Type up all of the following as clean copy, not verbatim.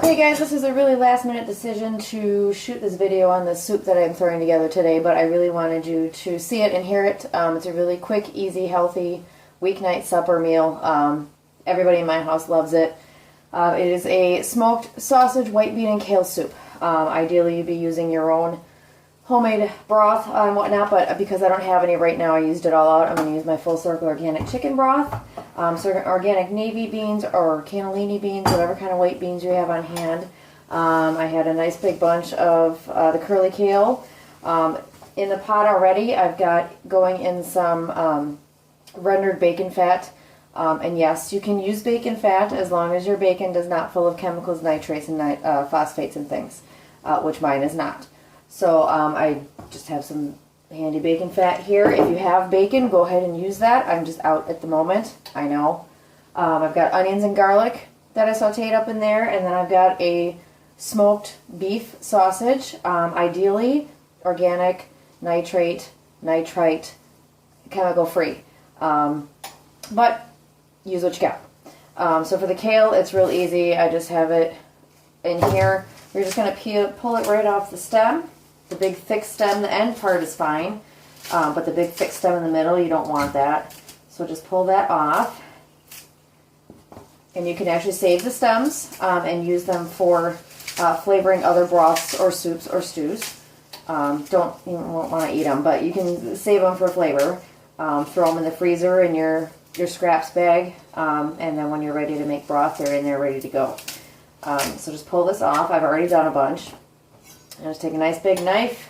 Hey guys, this is a really last minute decision to shoot this video on the soup that I'm throwing together today, but I really wanted you to see it and hear it. It's a really quick, easy, healthy weeknight supper meal. Everybody in my house loves it. It is a smoked sausage, white bean, and kale soup. Ideally you'd be using your own homemade broth and whatnot, but because I don't have any right now, I used it all out. I'm going to use my Full Circle organic chicken broth, organic navy beans or cannellini beans, whatever kind of white beans you have on hand. I had a nice big bunch of the curly kale. In the pot already, I've got going in some rendered bacon fat. And yes, you can use bacon fat as long as your bacon does not full of chemicals, nitrates, and phosphates and things, which mine is not. So I just have some handy bacon fat here. If you have bacon, go ahead and use that. I'm just out at the moment, I know. I've got onions and garlic that I sauteed up in there, and then I've got a smoked beef sausage, ideally organic, nitrate, chemical free. But use what you got. So for the kale, it's real easy. I just have it in here. You're just going to pull it right off the stem. The big thick stem, the end part is fine, but the big thick stem in the middle, you don't want that. So just pull that off. And you can actually save the stems and use them for flavoring other broths or soups or stews. You won't want to eat them, but you can save them for flavor. Throw them in the freezer in your scraps bag, and then when you're ready to make broth, they're in there ready to go. So just pull this off. I've already done a bunch. And just take a nice big knife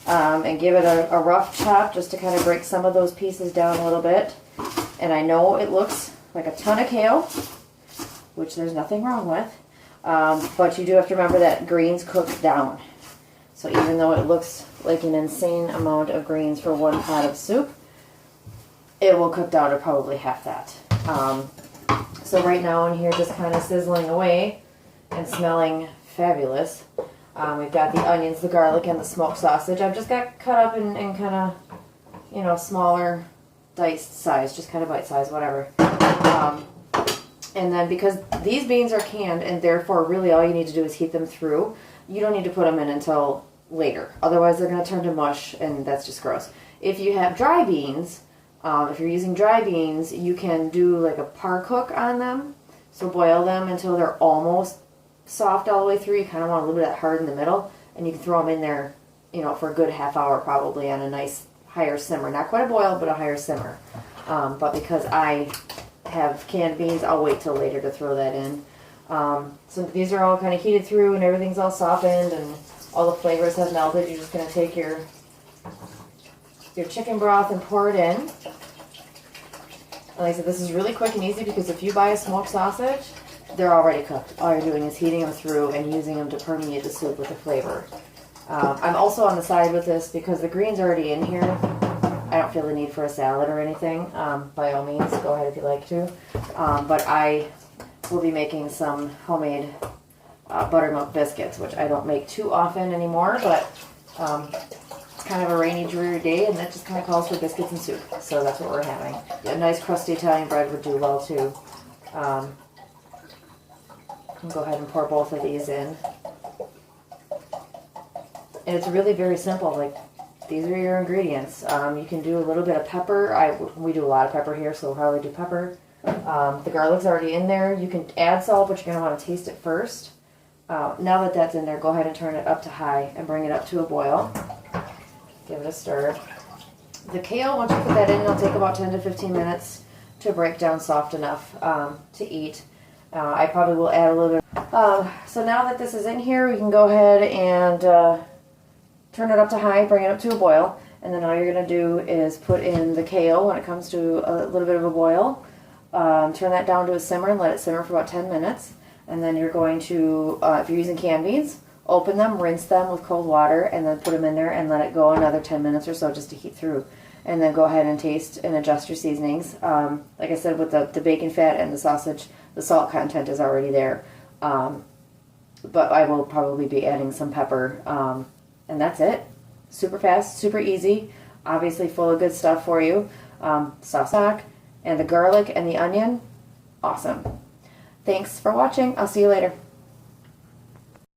and give it a rough chop just to kind of break some of those pieces down a little bit. And I know it looks like a ton of kale, which there's nothing wrong with, but you do have to remember that greens cook down. So even though it looks like an insane amount of greens for one pot of soup, it will cook down to probably half that. So right now in here, just kind of sizzling away and smelling fabulous. We've got the onions, the garlic, and the smoked sausage. I've just got cut up in kind of, smaller diced size, just kind of bite size, whatever. And then because these beans are canned and therefore really all you need to do is heat them through, you don't need to put them in until later. Otherwise they're going to turn to mush and that's just gross. If you have dry beans, if you're using dry beans, you can do like a par cook on them. So boil them until they're almost soft all the way through. You kind of want a little bit of that hard in the middle, and you can throw them in there, for a good half hour probably on a nice higher simmer. Not quite a boil, but a higher simmer. But because I have canned beans, I'll wait till later to throw that in. So these are all kind of heated through and everything's all softened and all the flavors have melted. You're just going to take your chicken broth and pour it in. And like I said, this is really quick and easy because if you buy a smoked sausage, they're already cooked. All you're doing is heating them through and using them to permeate the soup with the flavor. I'm also on the side with this because the green's already in here. I don't feel the need for a salad or anything. By all means, go ahead if you like to. But I will be making some homemade buttermilk biscuits, which I don't make too often anymore, but it's kind of a rainy, dreary day, and that just kind of calls for biscuits and soup. So that's what we're having. A nice crusty Italian bread would do well too. Go ahead and pour both of these in. And it's really very simple. Like, these are your ingredients. You can do a little bit of pepper. We do a lot of pepper here, so we'll probably do pepper. The garlic's already in there. You can add salt, but you're going to want to taste it first. Now that that's in there, go ahead and turn it up to high and bring it up to a boil. Give it a stir. The kale, once you put that in, it'll take about 10 to 15 minutes to break down soft enough to eat. I probably will add a little bit. So now that this is in here, we can go ahead and turn it up to high, bring it up to a boil, and then all you're going to do is put in the kale when it comes to a little bit of a boil. Turn that down to a simmer and let it simmer for about 10 minutes. And then you're going to, if you're using canned beans, open them, rinse them with cold water, and then put them in there and let it go another 10 minutes or so just to heat through. And then go ahead and taste and adjust your seasonings. Like I said, with the bacon fat and the sausage, the salt content is already there. But I will probably be adding some pepper. And that's it. Super fast, super easy. Obviously full of good stuff for you. Sausage and the garlic and the onion. Awesome. Thanks for watching. I'll see you later.